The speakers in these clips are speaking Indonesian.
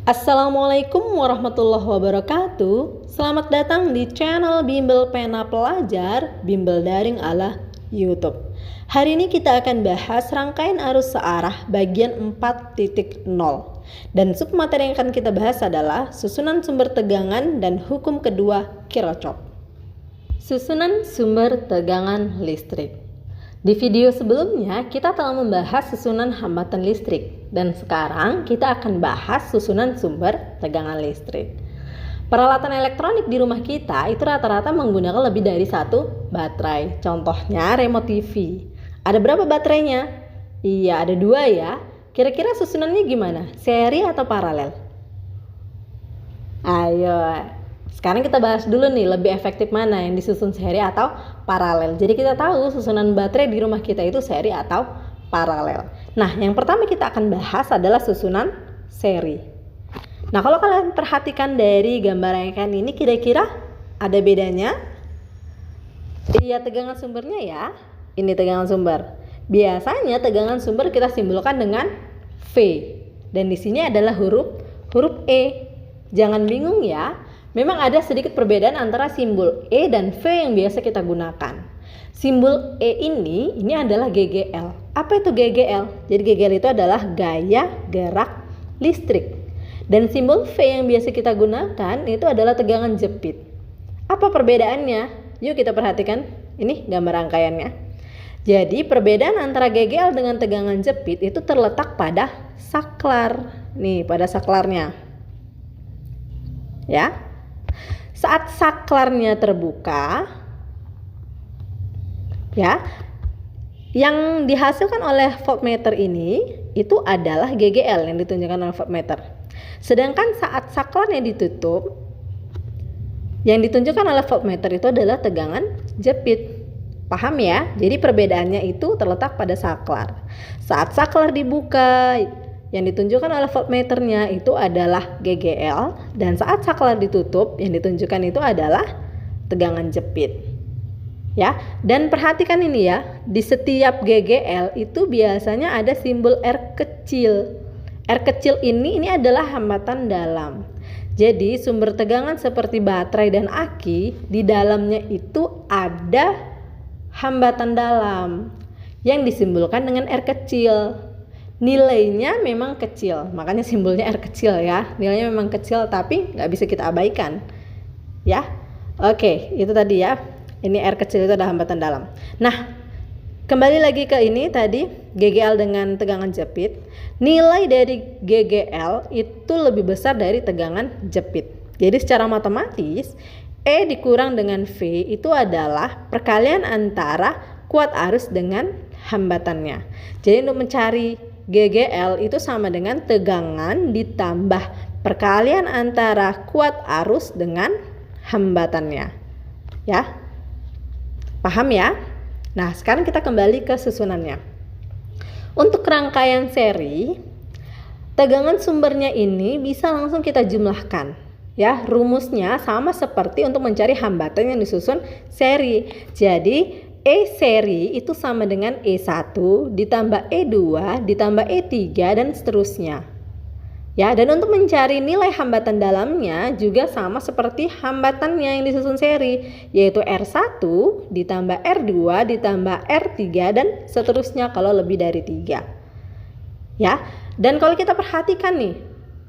Assalamualaikum warahmatullahi wabarakatuh. Selamat datang di channel Bimbel Pena Pelajar, Bimbel Daring ala YouTube. Hari ini kita akan bahas rangkaian arus searah bagian 4.0. Dan submateri yang akan kita bahas adalah susunan sumber tegangan dan hukum kedua Kirchhoff. Susunan sumber tegangan listrik. Di video sebelumnya kita telah membahas susunan hambatan listrik dan sekarang kita akan bahas susunan sumber tegangan listrik. Peralatan elektronik di rumah kita itu rata-rata menggunakan lebih dari satu baterai. Contohnya remote TV. Ada berapa baterainya? Iya, ada 2 ya. Kira-kira susunannya gimana? Seri atau paralel? Ayo, sekarang kita bahas dulu nih, lebih efektif mana yang disusun seri atau paralel. Jadi kita tahu susunan baterai di rumah kita itu seri atau paralel. Nah, yang pertama kita akan bahas adalah susunan seri. Nah, kalau kalian perhatikan dari gambar yang ini, kira-kira ada bedanya? Iya, tegangan sumbernya ya. Ini tegangan sumber. Biasanya tegangan sumber kita simbolkan dengan V. Dan di sini adalah huruf E. Jangan bingung ya. Memang ada sedikit perbedaan antara simbol E dan V yang biasa kita gunakan. Simbol E ini adalah GGL. Apa itu GGL? Jadi GGL itu adalah gaya gerak listrik. Dan simbol V yang biasa kita gunakan itu adalah tegangan jepit. Apa perbedaannya? Yuk kita perhatikan. Ini gambar rangkaiannya. Jadi perbedaan antara GGL dengan tegangan jepit itu terletak pada saklar. Nih, pada saklarnya. Ya. Saat saklarnya terbuka, ya, yang dihasilkan oleh voltmeter ini itu adalah GGL yang ditunjukkan oleh voltmeter. Sedangkan saat saklarnya ditutup, yang ditunjukkan oleh voltmeter itu adalah tegangan jepit. Paham ya? Jadi perbedaannya itu terletak pada saklar. Saat saklar dibuka, yang ditunjukkan oleh voltmeternya itu adalah GGL, dan saat saklar ditutup yang ditunjukkan itu adalah tegangan jepit. Ya, dan perhatikan ini ya, di setiap GGL itu biasanya ada simbol R kecil. R kecil ini adalah hambatan dalam. Jadi sumber tegangan seperti baterai dan aki di dalamnya itu ada hambatan dalam yang disimbolkan dengan R kecil. Nilainya memang kecil, makanya simbolnya R kecil ya. Nilainya memang kecil tapi nggak bisa kita abaikan ya. Oke, itu tadi ya. Ini R kecil itu ada hambatan dalam. Nah, kembali lagi ke ini tadi GGL dengan tegangan jepit. Nilai dari GGL itu lebih besar dari tegangan jepit. Jadi secara matematis E dikurang dengan V itu adalah perkalian antara kuat arus dengan hambatannya. Jadi untuk mencari GGL itu sama dengan tegangan ditambah perkalian antara kuat arus dengan hambatannya. Ya. Paham ya? Nah, sekarang kita kembali ke susunannya. Untuk rangkaian seri, tegangan sumbernya ini bisa langsung kita jumlahkan. Ya, rumusnya sama seperti untuk mencari hambatan yang disusun seri. Jadi E seri itu sama dengan E1 ditambah E2 ditambah E3 dan seterusnya. Ya, dan untuk mencari nilai hambatan dalamnya juga sama seperti hambatannya yang disusun seri, yaitu R1 ditambah R2 ditambah R3 dan seterusnya kalau lebih dari 3. Ya, dan kalau kita perhatikan nih,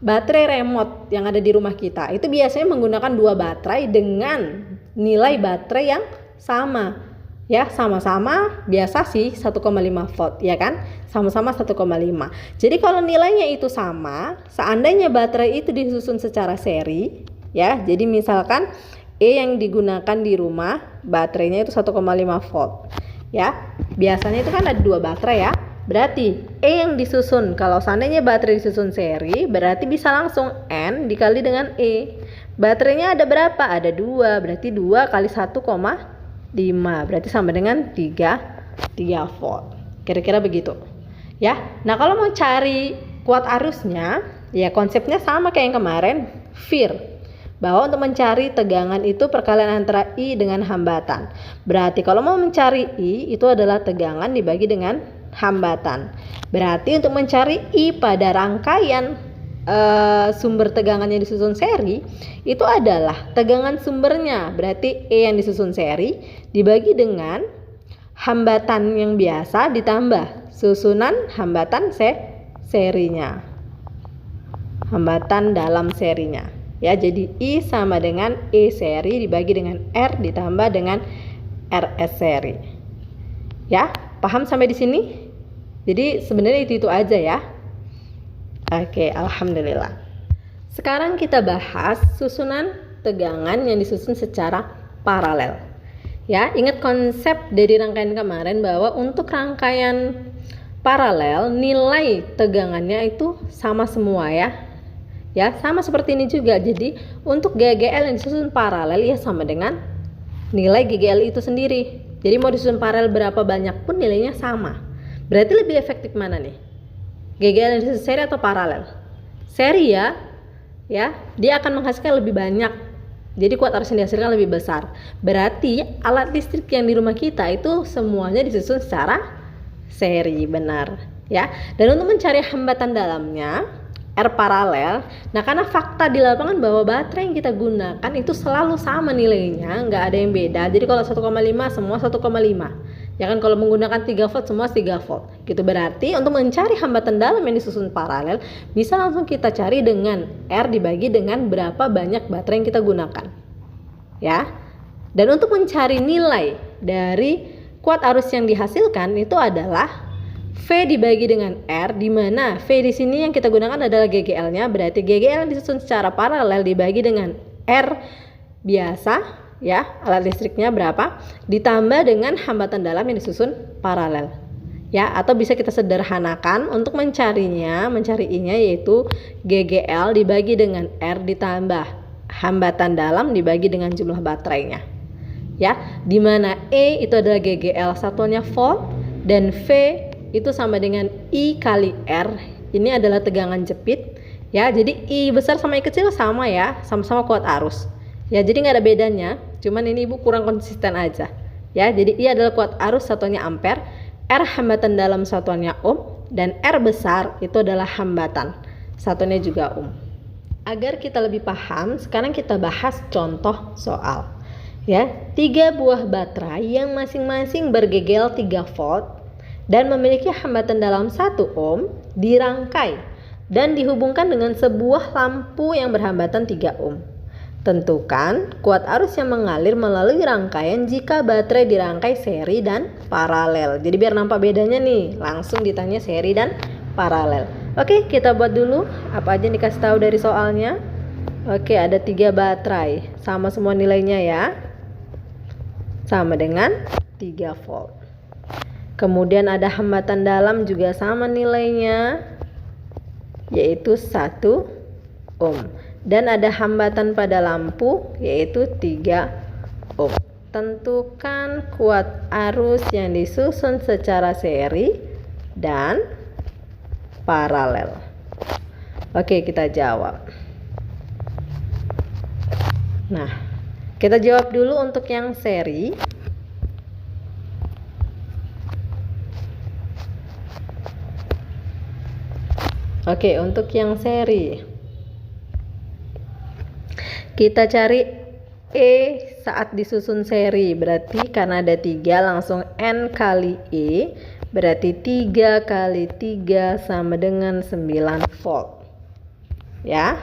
baterai remote yang ada di rumah kita itu biasanya menggunakan 2 baterai dengan nilai baterai yang sama. Ya, sama-sama biasa sih 1,5 volt ya kan, sama-sama 1,5. Jadi kalau nilainya itu sama, seandainya baterai itu disusun secara seri ya, jadi misalkan E yang digunakan di rumah baterainya itu 1,5 volt ya, biasanya itu kan ada 2 baterai ya, berarti E yang disusun, kalau seandainya baterai disusun seri berarti bisa langsung N dikali dengan E. Baterainya ada berapa? Ada 2, berarti 2 kali 1,5 berarti sama dengan 3 volt. Kira-kira begitu. Ya. Nah, kalau mau cari kuat arusnya, ya konsepnya sama kayak yang kemarin, VIR. Bahwa untuk mencari tegangan itu perkalian antara I dengan hambatan. Berarti kalau mau mencari I itu adalah tegangan dibagi dengan hambatan. Berarti untuk mencari I pada rangkaian sumber tegangannya disusun seri itu adalah tegangan sumbernya, berarti E yang disusun seri dibagi dengan hambatan yang biasa ditambah susunan hambatan serinya, hambatan dalam serinya ya. Jadi I sama dengan E seri dibagi dengan R ditambah dengan RS seri ya. Paham sampai di sini? Jadi sebenarnya itu aja ya. Oke, alhamdulillah. Sekarang kita bahas susunan tegangan yang disusun secara paralel. Ya, ingat konsep dari rangkaian kemarin bahwa untuk rangkaian paralel nilai tegangannya itu sama semua ya. Ya, sama seperti ini juga. Jadi, untuk GGL yang disusun paralel ya sama dengan nilai GGL itu sendiri. Jadi mau disusun paralel berapa banyak pun nilainya sama. Berarti lebih efektif mana nih? GGL yang disusun seri atau paralel? Seri ya, dia akan menghasilkan lebih banyak. Jadi kuat arus yang dihasilkan lebih besar. Berarti alat listrik yang di rumah kita itu semuanya disusun secara seri, benar ya. Dan untuk mencari hambatan dalamnya R paralel, nah karena fakta di lapangan bahwa baterai yang kita gunakan itu selalu sama nilainya, nggak ada yang beda. Jadi kalau 1,5 semua 1,5. Ya kan, kalau menggunakan 3 volt semua 3 volt gitu. Berarti untuk mencari hambatan dalam yang disusun paralel bisa langsung kita cari dengan R dibagi dengan berapa banyak baterai yang kita gunakan ya. Dan untuk mencari nilai dari kuat arus yang dihasilkan itu adalah V dibagi dengan R, di mana V di sini yang kita gunakan adalah GGL-nya. Berarti GGL yang disusun secara paralel dibagi dengan R biasa ya, alat listriknya berapa, ditambah dengan hambatan dalam yang disusun paralel ya. Atau bisa kita sederhanakan untuk mencarinya yaitu GGL dibagi dengan R ditambah hambatan dalam dibagi dengan jumlah baterainya ya, dimana E itu adalah GGL satuannya volt dan V itu sama dengan I kali R, ini adalah tegangan jepit ya. Jadi I besar sama I kecil sama ya, sama-sama kuat arus ya, jadi nggak ada bedanya, cuman ini ibu kurang konsisten aja ya. Jadi I adalah kuat arus satuannya ampere, R hambatan dalam satuannya ohm, dan R besar itu adalah hambatan satuannya juga ohm. Agar kita lebih paham, sekarang kita bahas contoh soal ya. 3 buah baterai yang masing-masing ber-GGL 3 volt dan memiliki hambatan dalam 1 ohm dirangkai dan dihubungkan dengan sebuah lampu yang berhambatan 3 ohm. Tentukan kuat arus yang mengalir melalui rangkaian jika baterai dirangkai seri dan paralel. Jadi biar nampak bedanya nih, langsung ditanya seri dan paralel. Oke, kita buat dulu apa aja yang dikasih tahu dari soalnya. Oke, ada 3 baterai, sama semua nilainya ya, sama dengan 3 volt. Kemudian ada hambatan dalam juga sama nilainya, yaitu 1 ohm. Dan ada hambatan pada lampu yaitu 3 ohm. Tentukan kuat arus yang disusun secara seri dan paralel. Oke, kita jawab. Nah, kita jawab dulu untuk yang seri. Oke, untuk yang seri kita cari E saat disusun seri, berarti karena ada 3 langsung N kali E, berarti 3 kali 3 sama dengan 9 volt ya.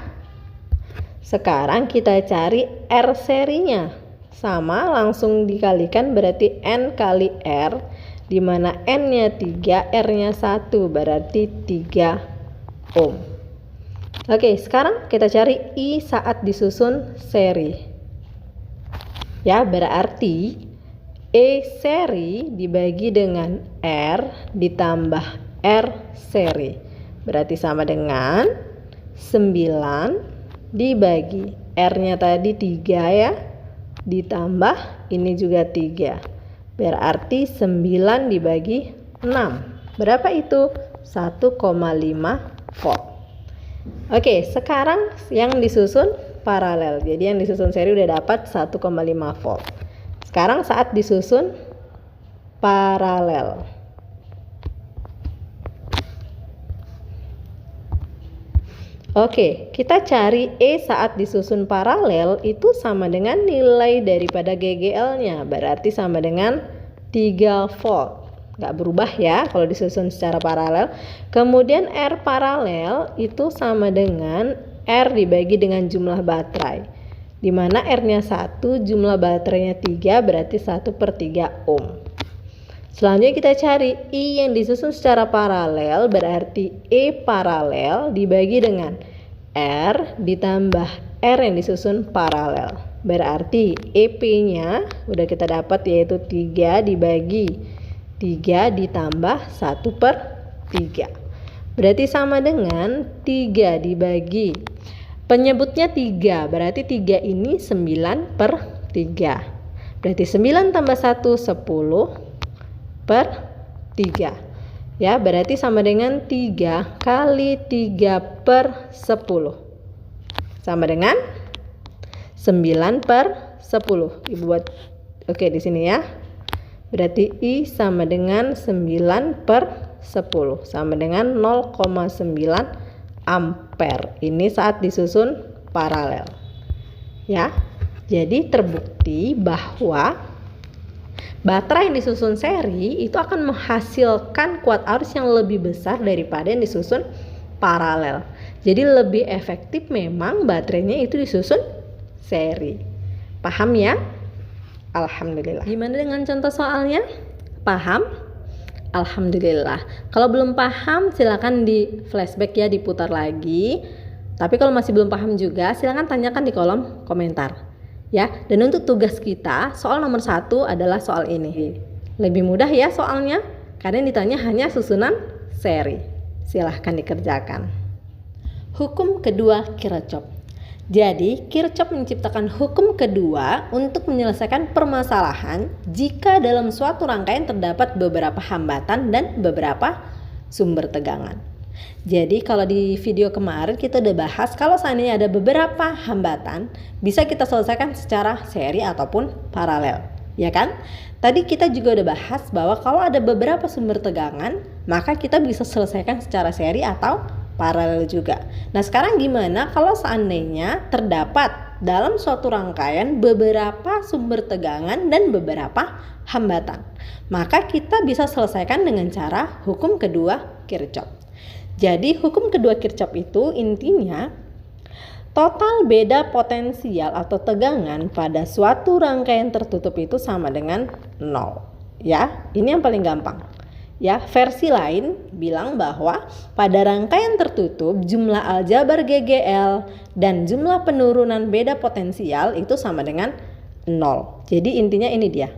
Sekarang kita cari R serinya, sama langsung dikalikan berarti N kali R, dimana N nya 3, R nya 1, berarti 3 ohm. Oke, sekarang kita cari I saat disusun seri ya, berarti E seri dibagi dengan R ditambah R seri, berarti sama dengan 9 dibagi R nya tadi 3 ya, ditambah ini juga 3, berarti 9 dibagi 6, berapa itu? 1,5 volt. Oke, sekarang yang disusun paralel. Jadi yang disusun seri udah dapat 1,5 volt. Sekarang saat disusun paralel. Oke, kita cari E saat disusun paralel itu sama dengan nilai daripada GGL-nya. Berarti sama dengan 3 volt. Nggak berubah ya kalau disusun secara paralel. Kemudian R paralel itu sama dengan R dibagi dengan jumlah baterai. Dimana R-nya 1, jumlah baterainya 3, berarti 1/3 ohm. Selanjutnya kita cari I yang disusun secara paralel, berarti E paralel dibagi dengan R ditambah R yang disusun paralel. Berarti EP-nya udah kita dapat, yaitu 3 dibagi 3 ditambah 1/3. Berarti sama dengan 3 dibagi, penyebutnya 3, berarti 3 ini 9/3. Berarti 9 tambah 1, 10/3. Ya, berarti sama dengan 3 kali 3/10. Sama dengan 9/10. Ibu buat oke di sini ya. Berarti I sama dengan 9/10 sama dengan 0,9 ampere. Ini saat disusun paralel. Ya. Jadi terbukti bahwa baterai yang disusun seri itu akan menghasilkan kuat arus yang lebih besar daripada yang disusun paralel. Jadi lebih efektif memang baterainya itu disusun seri. Paham ya? Alhamdulillah. Gimana dengan contoh soalnya? Paham? Alhamdulillah. Kalau belum paham silakan di flashback ya, diputar lagi. Tapi kalau masih belum paham juga silakan tanyakan di kolom komentar. Ya, dan untuk tugas kita soal nomor 1 adalah soal ini. Lebih mudah ya soalnya, karena yang ditanya hanya susunan seri. Silahkan dikerjakan. Hukum kedua Kirchhoff. Jadi Kirchhoff menciptakan hukum kedua untuk menyelesaikan permasalahan jika dalam suatu rangkaian terdapat beberapa hambatan dan beberapa sumber tegangan. Jadi kalau di video kemarin kita udah bahas kalau seandainya ada beberapa hambatan bisa kita selesaikan secara seri ataupun paralel, ya kan? Tadi kita juga udah bahas bahwa kalau ada beberapa sumber tegangan maka kita bisa selesaikan secara seri atau paralel juga. Nah sekarang gimana kalau seandainya terdapat dalam suatu rangkaian beberapa sumber tegangan dan beberapa hambatan? Maka kita bisa selesaikan dengan cara hukum kedua Kirchhoff. Jadi hukum kedua Kirchhoff itu intinya total beda potensial atau tegangan pada suatu rangkaian tertutup itu sama dengan 0. Ya, ini yang paling gampang. Ya, versi lain bilang bahwa pada rangkaian tertutup jumlah aljabar GGL dan jumlah penurunan beda potensial itu sama dengan 0. Jadi intinya ini dia.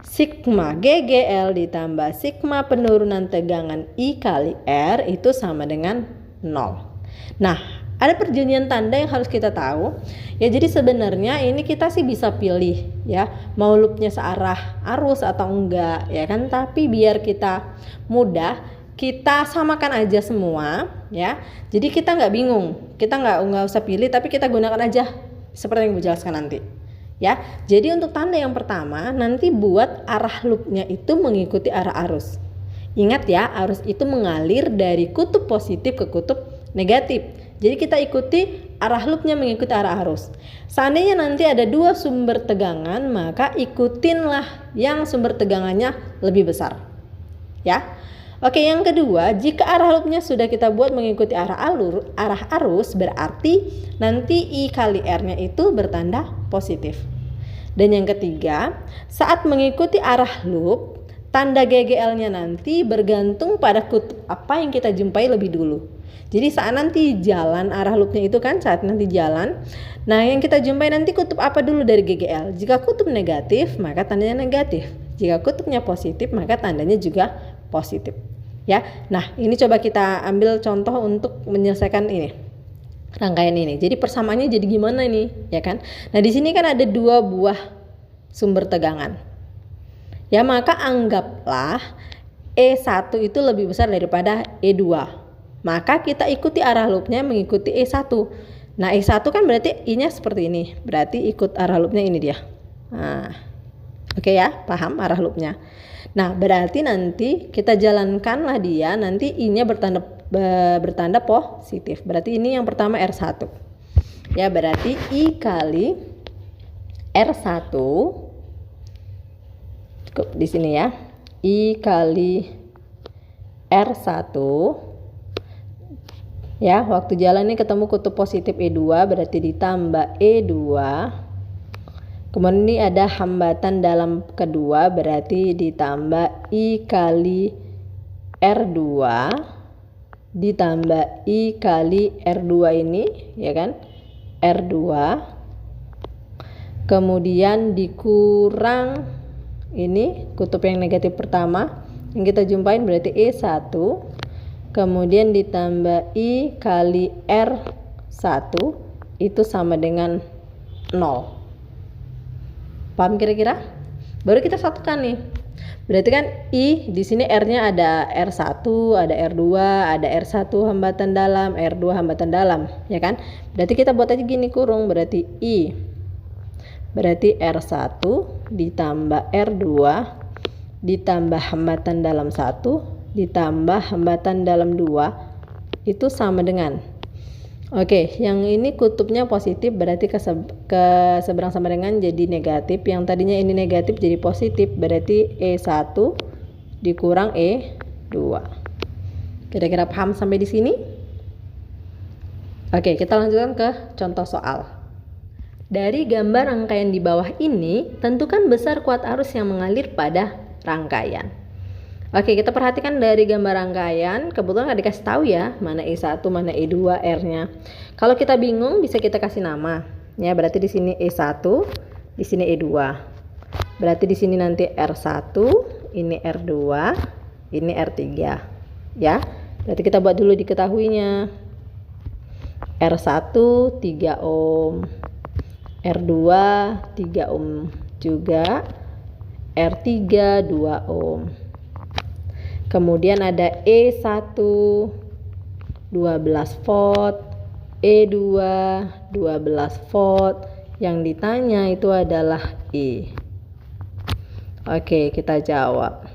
Sigma GGL ditambah sigma penurunan tegangan I kali R itu sama dengan 0. Nah, ada perjanjian tanda yang harus kita tahu. Ya, jadi sebenarnya ini kita sih bisa pilih ya, mau loopnya searah arus atau enggak, ya kan? Tapi biar kita mudah, kita samakan aja semua ya. Jadi kita nggak bingung, kita nggak usah pilih, tapi kita gunakan aja seperti yang Ibu jelaskan nanti. Ya, jadi untuk tanda yang pertama nanti buat arah loopnya itu mengikuti arah arus. Ingat ya, arus itu mengalir dari kutub positif ke kutub negatif. Jadi kita ikuti arah loopnya mengikuti arah arus. Seandainya nanti ada dua sumber tegangan, maka ikutinlah yang sumber tegangannya lebih besar. Ya. Oke, yang kedua, jika arah loopnya sudah kita buat mengikuti arah arus, berarti nanti I kali R-nya itu bertanda positif. Dan yang ketiga, saat mengikuti arah loop, tanda GGL-nya nanti bergantung pada kutub apa yang kita jumpai lebih dulu. Jadi saat nanti jalan arah loopnya itu kan saat nanti jalan, nah yang kita jumpai nanti kutub apa dulu dari GGL. Jika kutub negatif maka tandanya negatif, jika kutubnya positif maka tandanya juga positif. Ya, nah ini coba kita ambil contoh untuk menyelesaikan ini rangkaian ini. Jadi persamaannya jadi gimana ini, ya kan? Nah di sini kan ada dua buah sumber tegangan. Ya maka anggaplah E1 itu lebih besar daripada E2. Maka kita ikuti arah loopnya mengikuti E1. Nah E1 kan berarti I-nya seperti ini. Berarti ikut arah loopnya ini dia. Nah, oke ya, paham arah loopnya. Nah berarti nanti kita jalankanlah dia, nanti I-nya bertanda bertanda positif. Berarti ini yang pertama R1. Ya, berarti I kali R1 di sini ya. I kali R1 ya, waktu jalan ini ketemu kutub positif E2 berarti ditambah E2. Kemudian ini ada hambatan dalam kedua berarti ditambah I kali R2 ditambah I kali R2 ini ya kan, R2, kemudian dikurang ini kutub yang negatif pertama yang kita jumpain berarti E1, kemudian ditambah I kali R1 itu sama dengan 0. Paham kira-kira? Baru kita satukan nih. Berarti kan I di sini R-nya ada R1, ada R2, ada R1 hambatan dalam, R2 hambatan dalam, ya kan? Berarti kita buat aja gini kurung, berarti I. Berarti R1 ditambah R2 ditambah hambatan dalam 1 ditambah hambatan dalam 2 itu sama dengan, oke, yang ini kutubnya positif berarti ke seberang sama dengan jadi negatif. Yang tadinya ini negatif jadi positif berarti E1 dikurang E2. Kira-kira paham sampai di sini? Oke, kita lanjutkan ke contoh soal. Dari gambar rangkaian di bawah ini, tentukan besar kuat arus yang mengalir pada rangkaian. Oke, kita perhatikan dari gambar rangkaian, kebetulan nggak dikasih tahu ya, mana E1, mana E2, R-nya. Kalau kita bingung, bisa kita kasih nama. Ya, berarti di sini E1, di sini E2. Berarti di sini nanti R1, ini R2, ini R3. Ya, berarti kita buat dulu diketahuinya. R1 3 ohm, R2 3 ohm juga, R3 2 ohm. Kemudian ada E1 12 volt, E2 12 volt. Yang ditanya itu adalah E. Oke, kita jawab.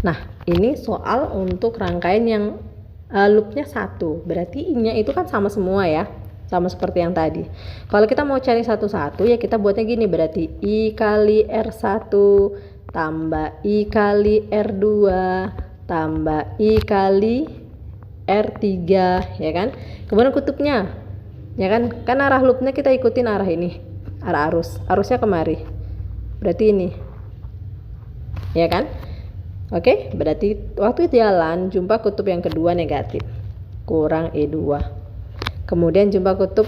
Nah, ini soal untuk rangkaian yang loopnya 1. Berarti I-nya itu kan sama semua ya. Sama seperti yang tadi. Kalau kita mau cari satu-satu ya kita buatnya gini, berarti I kali R1 tambah I kali R2 tambah I kali R3 ya kan. Kemudian kutubnya ya kan arah loopnya kita ikutin arah ini, arah arusnya kemari, berarti ini ya kan. Oke, berarti waktu jalan jumpa kutub yang kedua negatif kurang E2, kemudian jumpa kutub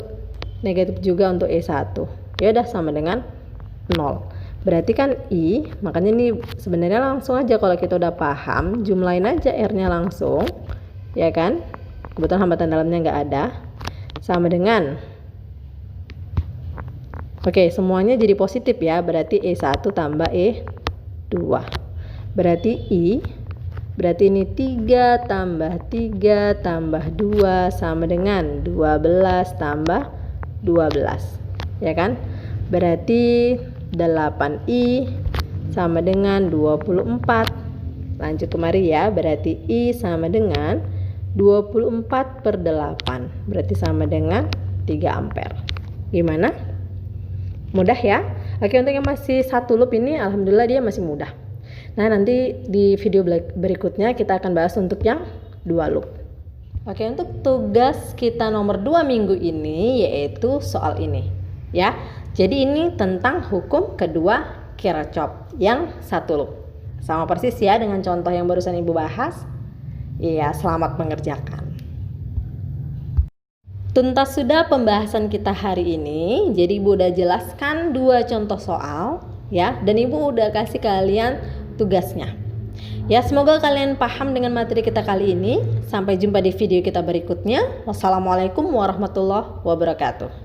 negatif juga untuk E1, ya udah sama dengan 0. Berarti kan I, makanya ini sebenarnya langsung aja kalau kita udah paham, jumlahin aja R-nya langsung, ya kan? Kebetulan hambatan dalamnya nggak ada, sama dengan, oke, semuanya jadi positif ya, berarti E1 tambah E2. Berarti I, berarti ini 3 tambah 3 tambah 2 sama dengan 12 tambah 12, ya kan? Berarti 8I sama dengan 24. Lanjut kemari ya, berarti I sama dengan 24/8, berarti sama dengan 3 ampere. Gimana? Mudah ya? Oke, untuk yang masih satu loop ini alhamdulillah dia masih mudah. Nah, nanti di video berikutnya kita akan bahas untuk yang 2 loop. Oke, untuk tugas kita nomor 2 minggu ini yaitu soal ini ya. Jadi ini tentang hukum kedua Kirchhoff yang 1 loop. Sama persis ya dengan contoh yang barusan Ibu bahas. Iya, selamat mengerjakan. Tuntas sudah pembahasan kita hari ini. Jadi Ibu udah jelaskan 2 contoh soal ya, dan Ibu udah kasih kalian tugasnya. Ya, semoga kalian paham dengan materi kita kali ini. Sampai jumpa di video kita berikutnya. Wassalamualaikum warahmatullahi wabarakatuh.